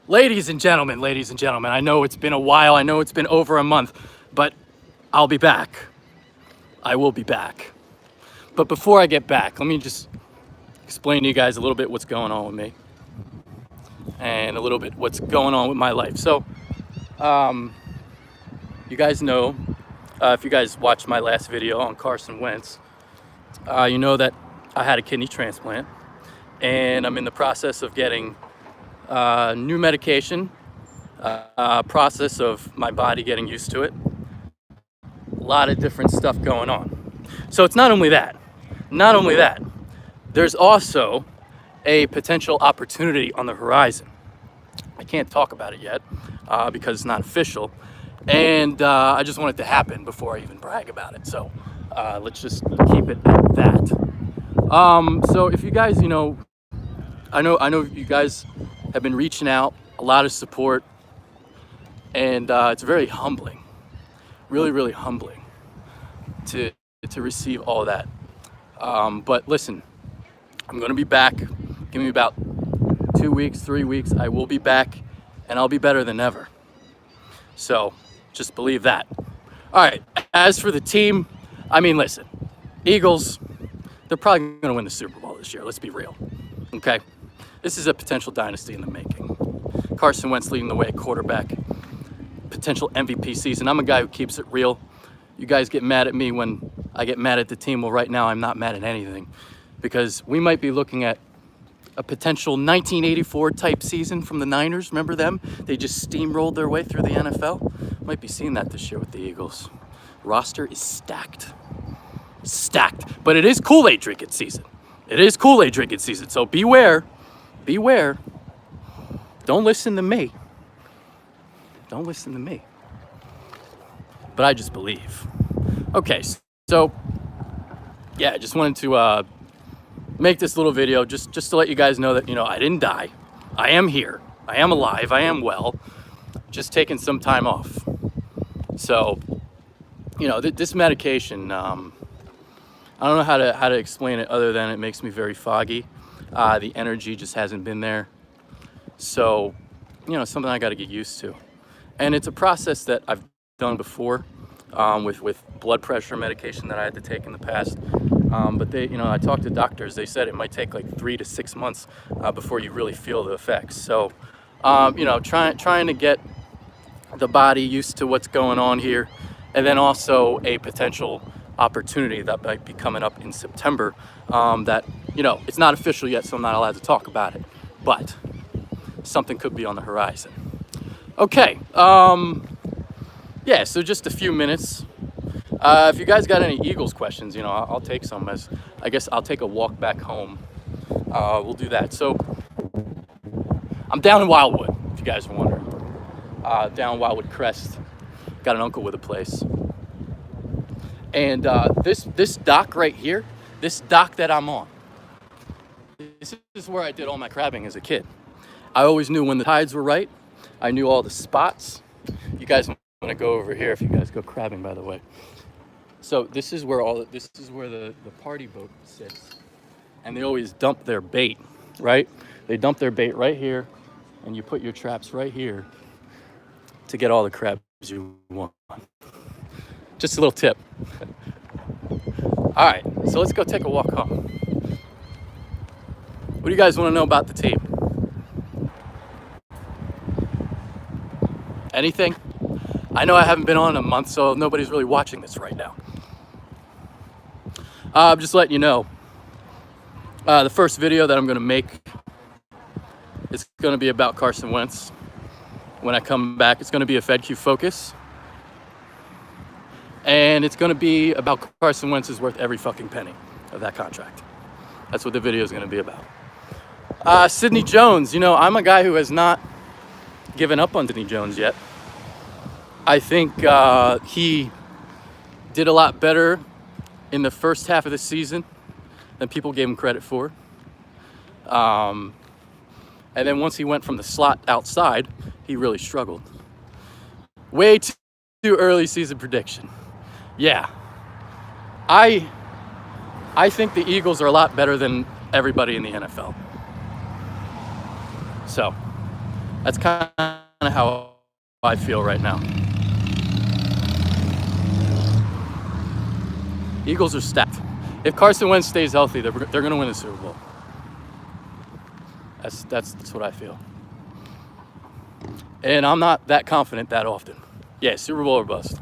ladies and gentlemen, I know it's been a while. I know it's been over a month, but I'll be back. I will be back. But before I get back, let me just explain to you guys a little bit what's going on with me and a little bit what's going on with my life. So, you guys know, if you guys watched my last video on Carson Wentz, you know that I had a kidney transplant and I'm in the process of getting new medication, process of my body getting used to it. A lot of different stuff going on. So it's not only that, there's also a potential opportunity on the horizon. I can't talk about it yet because it's not official. And I just want it to happen before I even brag about it. So let's just keep it at that. So if you guys, I know you guys have been reaching out, a lot of support, and it's very humbling, really, really humbling to receive all of that. But listen, I'm gonna be back. Give me about 2 weeks, 3 weeks. I will be back, and I'll be better than ever. So just believe that. All right. As for the team, I mean, listen, Eagles, they're probably going to win the Super Bowl this year. Let's be real. Okay. This is a potential dynasty in the making. Carson Wentz leading the way at quarterback, potential MVP season. I'm a guy who keeps it real. You guys get mad at me when I get mad at the team. Well, right now I'm not mad at anything because we might be looking at a potential 1984 type season from the Niners. Remember them? They just steamrolled their way through the NFL. Might be seeing that this year with the Eagles. Roster is stacked. Stacked. But it is Kool-Aid drinking season. It is Kool-Aid drinking season. So beware. Beware. Don't listen to me. Don't listen to me. But I just believe. Okay, so yeah, I just wanted to make this little video just to let you guys know that, I didn't die. I am here. I am alive. I am well. Just taking some time off. So, this medication, I don't know how to explain it other than it makes me very foggy. The energy just hasn't been there. So, something I got to get used to. And it's a process that I've done before with blood pressure medication that I had to take in the past. But they, I talked to doctors. They said it might take like 3 to 6 months before you really feel the effects. So, trying to get the body used to what's going on here, and then also a potential opportunity that might be coming up in September. That it's not official yet, so I'm not allowed to talk about it. But something could be on the horizon. Okay. Yeah. So just a few minutes. If you guys got any Eagles questions, I'll take some. As I guess I'll take a walk back home. We'll do that. So I'm down in Wildwood, if you guys are wondering. Down Wildwood Crest. Got an uncle with a place. And this dock right here, this dock that I'm on, this is where I did all my crabbing as a kid. I always knew when the tides were right. I knew all the spots. You guys want to go over here if you guys go crabbing, by the way. So this is where the party boat sits, and they always dump their bait, right? They dump their bait right here, and you put your traps right here to get all the crabs you want. Just a little tip. All right, so let's go take a walk home. What do you guys want to know about the team? Anything? I know I haven't been on in a month, so nobody's really watching this right now. I'm just letting you know. The first video that I'm going to make is going to be about Carson Wentz. When I come back, it's going to be a FedQ focus. And it's going to be about Carson Wentz is worth every fucking penny of that contract. That's what the video is going to be about. Sidney Jones, I'm a guy who has not given up on Sidney Jones yet. I think he did a lot better in the first half of the season than people gave him credit for. And then once he went from the slot outside, he really struggled. Way too early season prediction. Yeah. I think the Eagles are a lot better than everybody in the NFL. So, That's kind of how I feel right now. Eagles are stacked. If Carson Wentz stays healthy, they're going to win the Super Bowl. That's what I feel. And I'm not that confident that often. Yeah, Super Bowl or bust.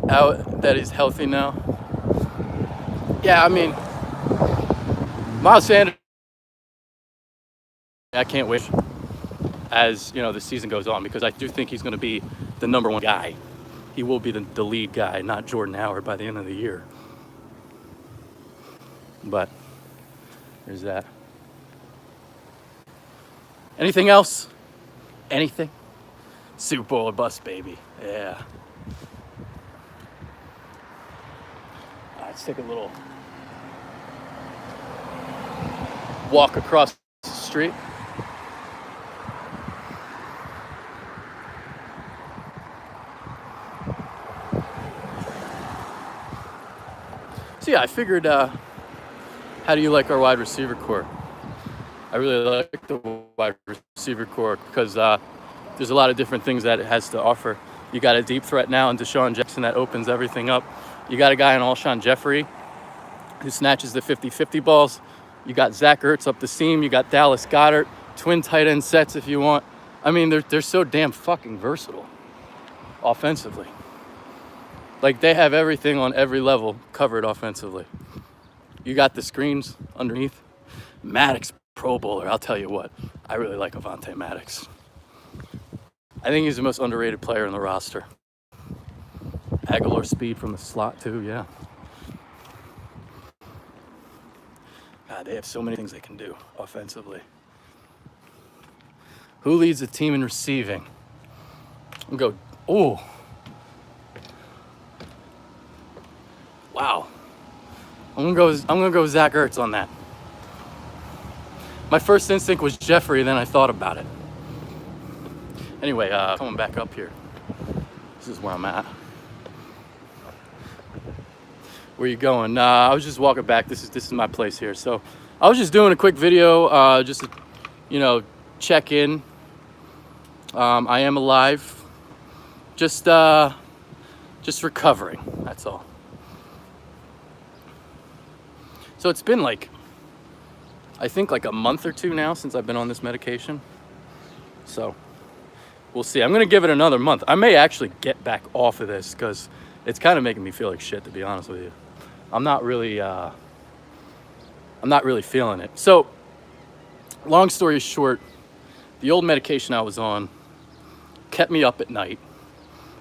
How that is healthy now. Yeah, I mean, Miles Sanders, I can't wait as, you know, the season goes on, because I do think he's going to be the number one guy. He will be the lead guy, not Jordan Howard, by the end of the year. But there's that. Anything else? Anything? Super Bowl or bust, baby. Yeah. Let's take a little walk across the street. So yeah, I figured, how do you like our wide receiver core? I really like the wide receiver core because there's a lot of different things that it has to offer. You got a deep threat now in Deshaun Jackson that opens everything up. You got a guy in Alshon Jeffrey who snatches the 50-50 balls. You got Zach Ertz up the seam. You got Dallas Goedert, twin tight end sets if you want. I mean, they're so damn fucking versatile offensively. Like, they have everything on every level covered offensively. You got the screens underneath. Maddox, Pro Bowler. I'll tell you what, I really like Avonte Maddox. I think he's the most underrated player in the roster. Aguilar speed from the slot too, yeah. God, they have so many things they can do offensively. Who leads the team in receiving? I'm gonna go, oh. Wow. I'm gonna go Zach Ertz on that. My first instinct was Jeffrey, then I thought about it. Anyway, coming back up here. This is where I'm at. Where you going? I was just walking back. This is my place here. So I was just doing a quick video, just to, you know, check in. I am alive. Just recovering. That's all. So it's been like, I think like a month or two now since I've been on this medication. So we'll see. I'm going to give it another month. I may actually get back off of this because it's kind of making me feel like shit, to be honest with you. I'm not really feeling it. So long story short, the old medication I was on kept me up at night.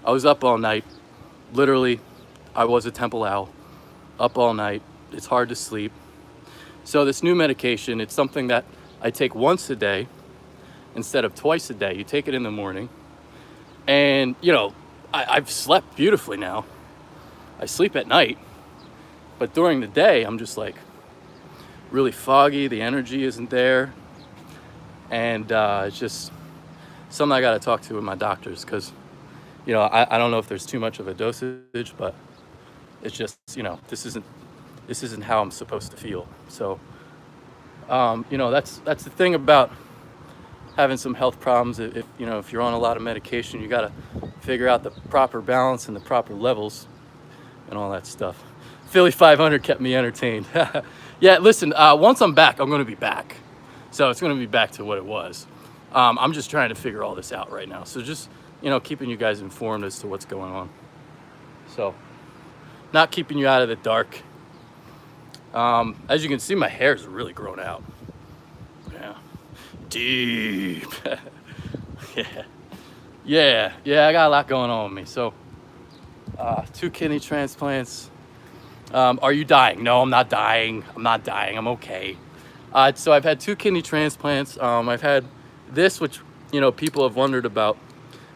I was up all night. Literally, I was a Temple owl. Up all night. It's hard to sleep. So this new medication, it's something that I take once a day instead of twice a day. You take it in the morning. And, you know, I've slept beautifully now. I sleep at night. But during the day, I'm just like really foggy. The energy isn't there. And it's just something I got to talk to with my doctors because, you know, I don't know if there's too much of a dosage, but it's just, you know, this isn't how I'm supposed to feel. So, you know, that's the thing about having some health problems. If you're on a lot of medication, you got to figure out the proper balance and the proper levels and all that stuff. Philly 500 kept me entertained. Yeah, listen, once I'm back, I'm going to be back. So it's going to be back to what it was. I'm just trying to figure all this out right now. So just, you know, keeping you guys informed as to what's going on. So, not keeping you out of the dark. As you can see, my hair's really grown out. Yeah. Deep. Yeah, I got a lot going on with me. So, 2 kidney transplants. Are you dying? No, I'm not dying. I'm okay. So I've had 2 kidney transplants. I've had this, which, you know, people have wondered about.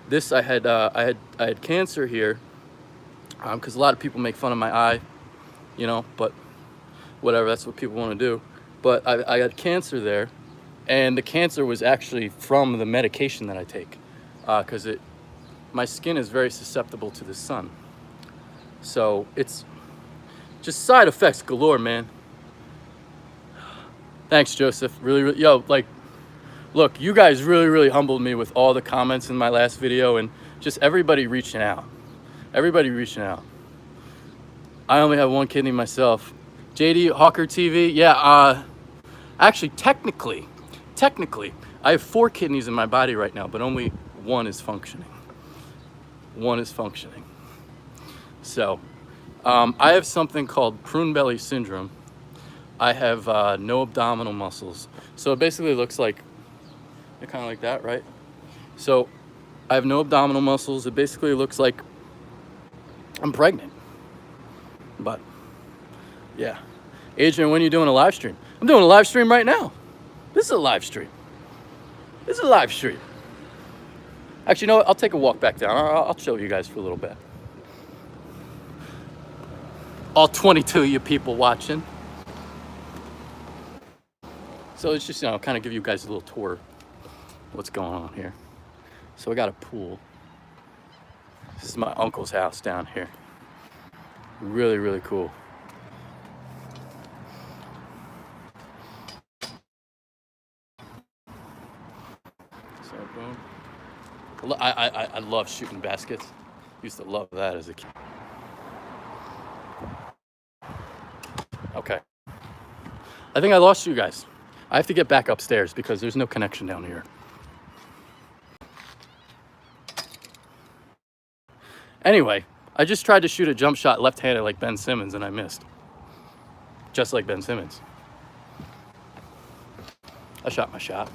This, I had cancer here, because a lot of people make fun of my eye, you know, but whatever, that's what people want to do. But I got cancer there, and the cancer was actually from the medication that I take, because my skin is very susceptible to the sun. So it's just side effects galore, man. Thanks, Joseph. Really, yo, like, Look, you guys really humbled me with all the comments in my last video and just everybody reaching out. Everybody reaching out. I only have one kidney myself. JD Hawker TV, yeah, actually, technically, I have 4 kidneys in my body right now, but only one is functioning. One is functioning. So, I have something called prune belly syndrome. I have no abdominal muscles. So it basically looks like, kind of like that, right? So I have no abdominal muscles. It basically looks like I'm pregnant. But yeah. Adrian, when are you doing a live stream? I'm doing a live stream right now. This is a live stream. This is a live stream. Actually, you know what? I'll take a walk back down. I'll show you guys for a little bit. All 22 of you people watching. So it's just, kind of give you guys a little tour of what's going on here. So I got a pool. This is my uncle's house down here. Really cool. So boom. I love shooting baskets. Used to love that as a kid. Okay. I think I lost you guys. I have to get back upstairs because there's no connection down here. Anyway, I just tried to shoot a jump shot left-handed like Ben Simmons and I missed. Just like Ben Simmons. I shot my shot.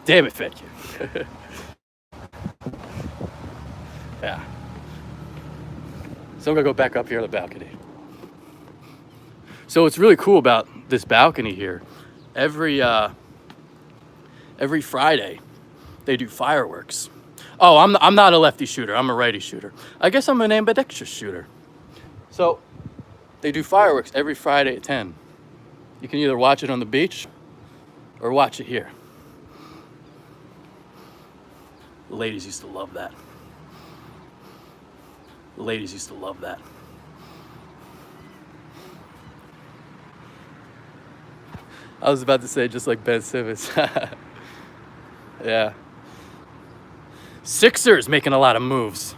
Damn it, Fed Kid. Yeah. So I'm gonna go back up here on the balcony. So what's really cool about this balcony here, every Friday they do fireworks. Oh, I'm not a lefty shooter. I'm a righty shooter. I guess I'm an ambidextrous shooter. So they do fireworks every Friday at 10. You can either watch it on the beach or watch it here. The ladies used to love that. The ladies used to love that. I was about to say just like Ben Simmons. Yeah. Sixers making a lot of moves.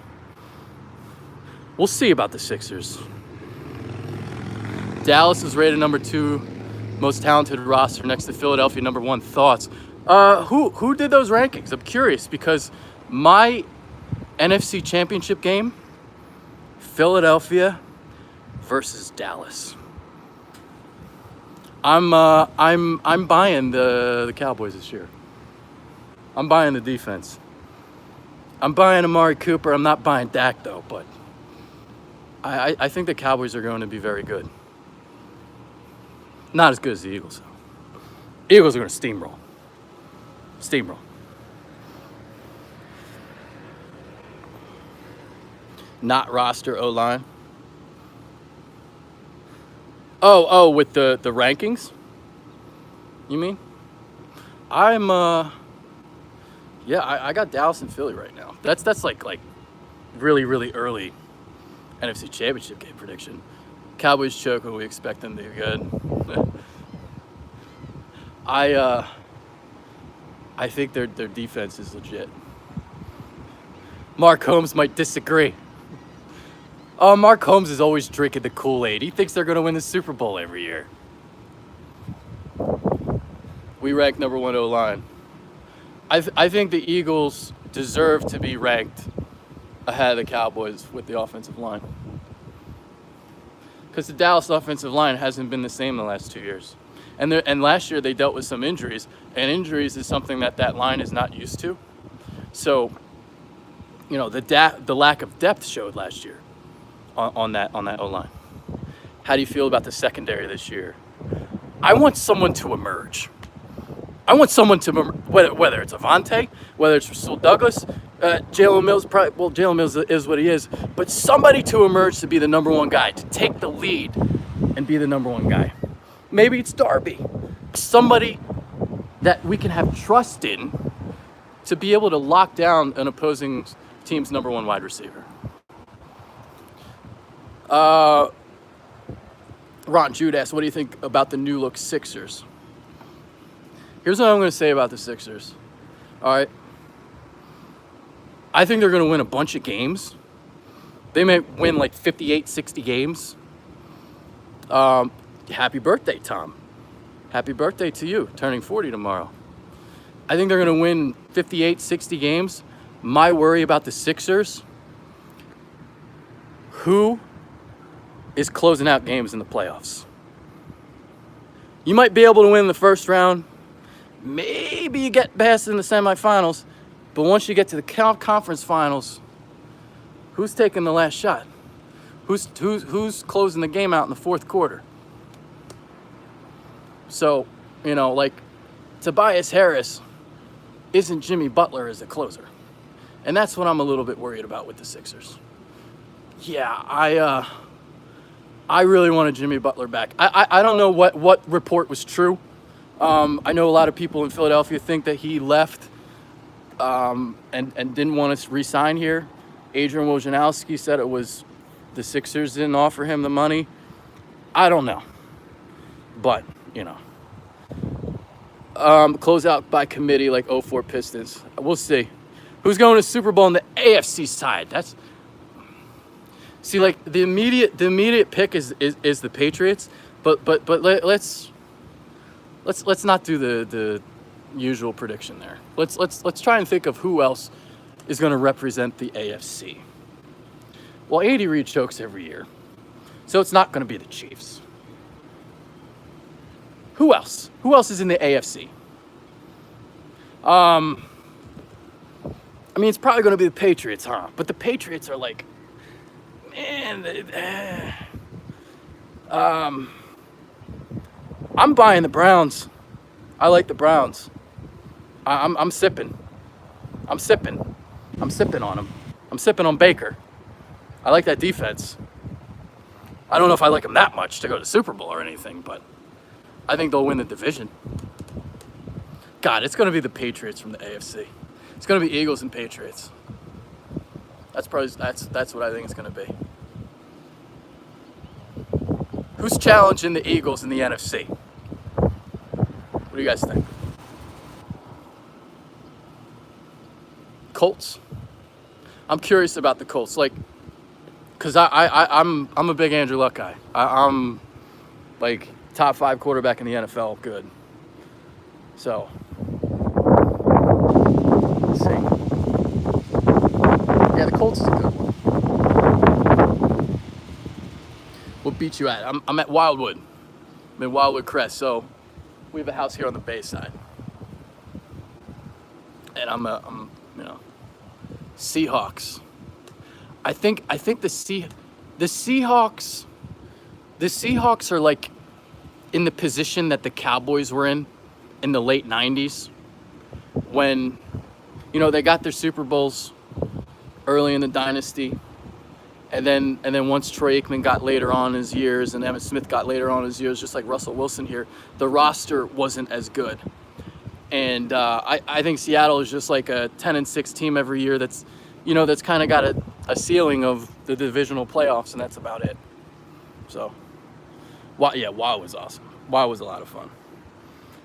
We'll see about the Sixers. Dallas is rated number 2 most talented roster next to Philadelphia number 1. Thoughts? Who did those rankings? I'm curious because my NFC Championship game, Philadelphia versus Dallas. I'm buying the Cowboys this year. I'm buying the defense. I'm buying Amari Cooper. I'm not buying Dak though, but I think the Cowboys are going to be very good. Not as good as the Eagles though. Eagles are going to steamroll. Steamroll. Not roster O-line. Oh, with the rankings? You mean? Yeah, I got Dallas and Philly right now. That's like really early NFC Championship game prediction. Cowboys choke when we expect them to be good. I think their defense is legit. Mark Holmes might disagree. Oh, Mark Holmes is always drinking the Kool-Aid. He thinks they're going to win the Super Bowl every year. We rank number 1 O-line. I think the Eagles deserve to be ranked ahead of the Cowboys with the offensive line. Because the Dallas offensive line hasn't been the same the last 2 years. And last year they dealt with some injuries. And injuries is something that line is not used to. So, the lack of depth showed last year on that O-line. How do you feel about the secondary this year? I want someone to emerge. I want someone to, whether it's Avonte, whether it's Rasul Douglas, Jalen Mills, Jalen Mills is what he is, but somebody to emerge to be the number 1 guy, to take the lead and be the number 1 guy. Maybe it's Darby. Somebody that we can have trust in to be able to lock down an opposing team's number 1 wide receiver. Ron Jude asked, what do you think about the new look Sixers? Here's what I'm going to say about the Sixers. All right. I think they're going to win a bunch of games. They may win like 58, 60 games. Happy birthday, Tom. Happy birthday to you, turning 40 tomorrow. I think they're going to win 58, 60 games. My worry about the Sixers, who is closing out games in the playoffs? You might be able to win the first round. Maybe you get past in the semifinals. But once you get to the conference finals, who's taking the last shot? Who's closing the game out in the fourth quarter? So, like Tobias Harris isn't Jimmy Butler as a closer. And that's what I'm a little bit worried about with the Sixers. Yeah, I really wanted Jimmy Butler back. I don't know what report was true. I know a lot of people in Philadelphia think that he left and didn't want to re-sign here. Adrian Wojnarowski said it was the Sixers didn't offer him the money. I don't know. But, close out by committee like 04 Pistons. We'll see. Who's going to Super Bowl on the AFC side? See, like the immediate pick is the Patriots, but let's not do the usual prediction there. Let's try and think of who else is going to represent the AFC. Well, Andy Reid chokes every year, so it's not going to be the Chiefs. Who else? Who else is in the AFC? I mean, it's probably going to be the Patriots, huh? But the Patriots are like, man, I'm buying the Browns. I like the Browns. I'm sipping. I'm sipping on them. I'm sipping on Baker. I like that defense. I don't know if I like them that much to go to the Super Bowl or anything, but I think they'll win the division. God, it's going to be the Patriots from the AFC. It's going to be Eagles and Patriots. That's what I think it's going to be. Who's challenging the Eagles in the NFC? What do you guys think? Colts? I'm curious about the Colts, because I'm a big Andrew Luck guy. I'm like top 5 quarterback in the NFL. Good. So, let's see. Yeah, the Colts is a good one. What beat you at? I'm at Wildwood. I'm in Wildwood Crest. So, we have a house here on the Bay side, and I'm Seahawks. I think the Seahawks are like in the position that the Cowboys were in the late 90s when they got their Super Bowls early in the dynasty, and then once Troy Aikman got later on in his years and Emmitt Smith got later on in his years, just like Russell Wilson here, the roster wasn't as good. And I think Seattle is just like a 10-6 team every year that's kind of got a ceiling of the divisional playoffs, and that's about it. So, WoW was awesome. WoW was a lot of fun.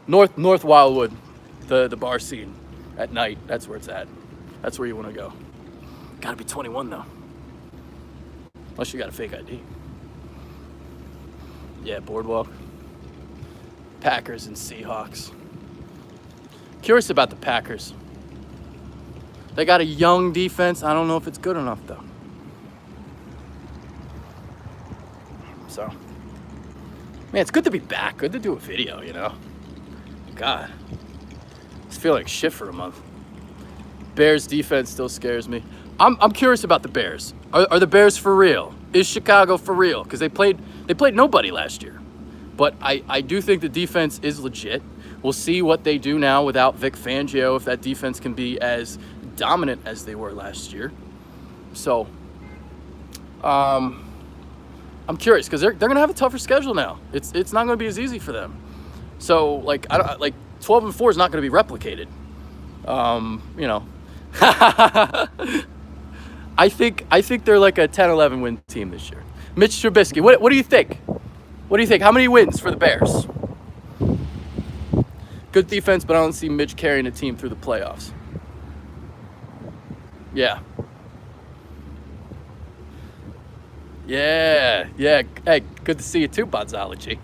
North Wildwood, the bar scene at night, that's where it's at. That's where you want to go. Got to be 21 though. Unless you got a fake ID. Yeah, Boardwalk. Packers and Seahawks. Curious about the Packers. They got a young defense. I don't know if it's good enough, though. So, man, it's good to be back. Good to do a video, God. I just feel like shit for a month. Bears defense still scares me. I'm curious about the Bears. Are the Bears for real? Is Chicago for real? Because they played nobody last year. But I do think the defense is legit. We'll see what they do now without Vic Fangio, if that defense can be as dominant as they were last year. So, I'm curious because they're going to have a tougher schedule now. It's not going to be as easy for them. So, 12-4 is not going to be replicated. I think they're like a 10-11 win team this year. Mitch Trubisky, what do you think? What do you think? How many wins for the Bears? Good defense, but I don't see Mitch carrying a team through the playoffs. Yeah. Yeah. Hey, good to see you too, Bodzology.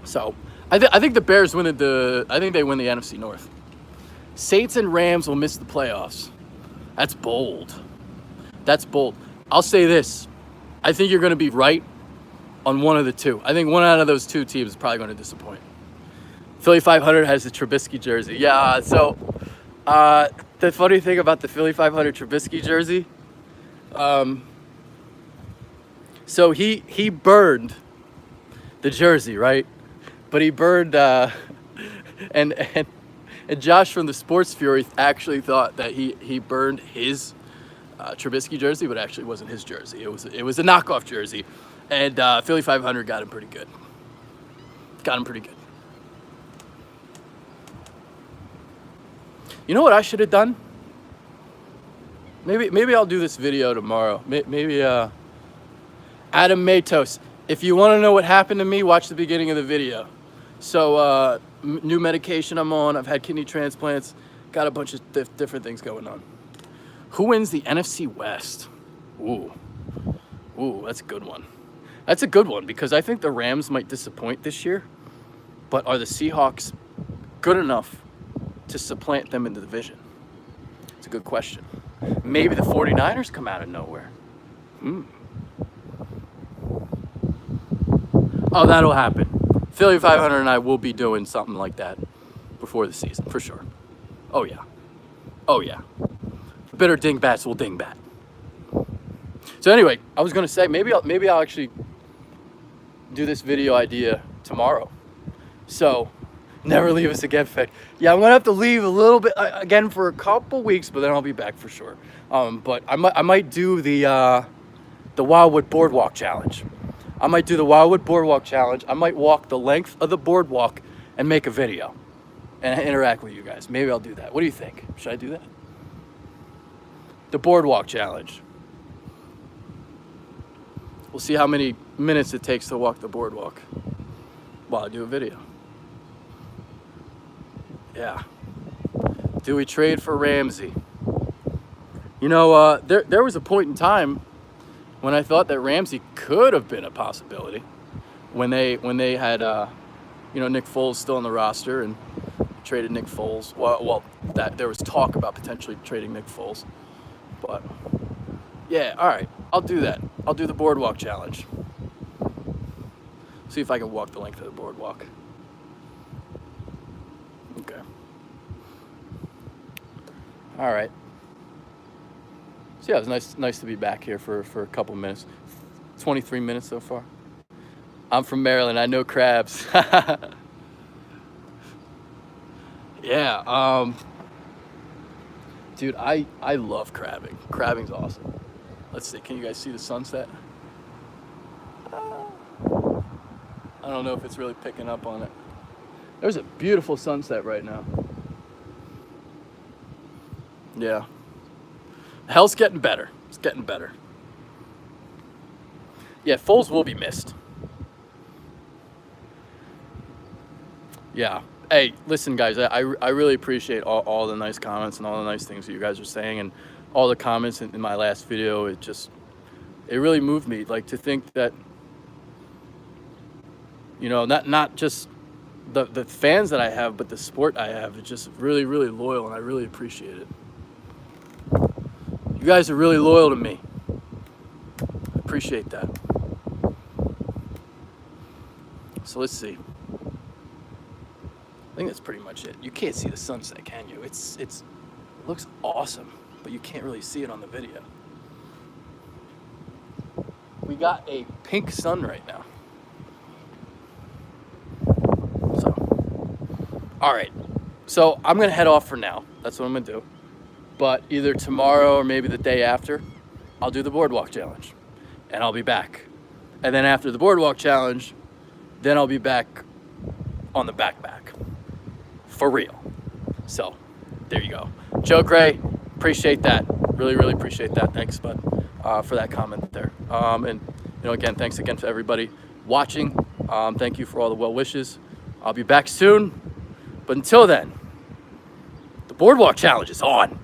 So, I think the Bears win I think they win the NFC North. Saints and Rams will miss the playoffs. That's bold. That's bold. I'll say this. I think you're going to be right on one of the two. I think one out of those two teams is probably going to disappoint. Philly 500 has the Trubisky jersey. Yeah, so the funny thing about the Philly 500 Trubisky jersey, so he burned the jersey, right? But he burned, and Josh from the Sports Fury actually thought that he burned his Trubisky jersey, but actually wasn't his jersey. It was a knockoff jersey, and Philly 500 got him pretty good. You know what I should have done? Maybe I'll do this video tomorrow. Maybe Adam Matos. If you want to know what happened to me, watch the beginning of the video. So new medication I'm on. I've had kidney transplants. Got a bunch of different things going on. Who wins the NFC West? Ooh, that's a good one. That's a good one because I think the Rams might disappoint this year. But are the Seahawks good enough to supplant them in the division? It's a good question. Maybe the 49ers come out of nowhere. Oh, that'll happen. Philly 500 and I will be doing something like that before the season, for sure. Oh, yeah. Bitter dingbats will dingbat. So anyway, I was going to say, maybe I'll actually do this video idea tomorrow. So, never leave us again, Fed. Yeah, I'm going to have to leave a little bit again for a couple weeks, but then I'll be back for sure. But I might do the Wildwood Boardwalk Challenge. I might walk the length of the boardwalk and make a video and interact with you guys. Maybe I'll do that. What do you think? Should I do that? The Boardwalk Challenge. We'll see how many minutes it takes to walk the boardwalk while I do a video. Yeah. Do we trade for Ramsey? You know, there was a point in time when I thought that Ramsey could have been a possibility when they had Nick Foles still on the roster and traded Nick Foles. Well, that there was talk about potentially trading Nick Foles, but yeah, all right, I'll do that. I'll do the Boardwalk Challenge. See if I can walk the length of the boardwalk. Okay. All right. So yeah, it was nice to be back here for a couple minutes. 23 minutes so far. I'm from Maryland. I know crabs. Yeah. Dude, I love crabbing. Crabbing's awesome. Let's see. Can you guys see the sunset? I don't know if it's really picking up on it. There's a beautiful sunset right now. Yeah. Hell's getting better. It's getting better. Yeah, Foles will be missed. Yeah. Hey, listen, guys, I really appreciate all the nice comments and all the nice things that you guys are saying and all the comments in my last video. It really moved me, like, to think that, you know, not just the fans that I have, but the sport I have is just really, really loyal, and I really appreciate it. You guys are really loyal to me. I appreciate that. So let's see. I think that's pretty much it. You can't see the sunset, can you? It looks awesome, but you can't really see it on the video. We got a pink sun right now. So, all right. So I'm gonna head off for now. That's what I'm gonna do. But either tomorrow or maybe the day after, I'll do the Boardwalk Challenge, and I'll be back. And then after the Boardwalk Challenge, then I'll be back on the backpack. For real. So, there you go. Joe Gray, appreciate that. Really, really appreciate that. Thanks, bud, for that comment there. And, again, thanks again to everybody watching. Thank you for all the well wishes. I'll be back soon. But until then, the Boardwalk Challenge is on.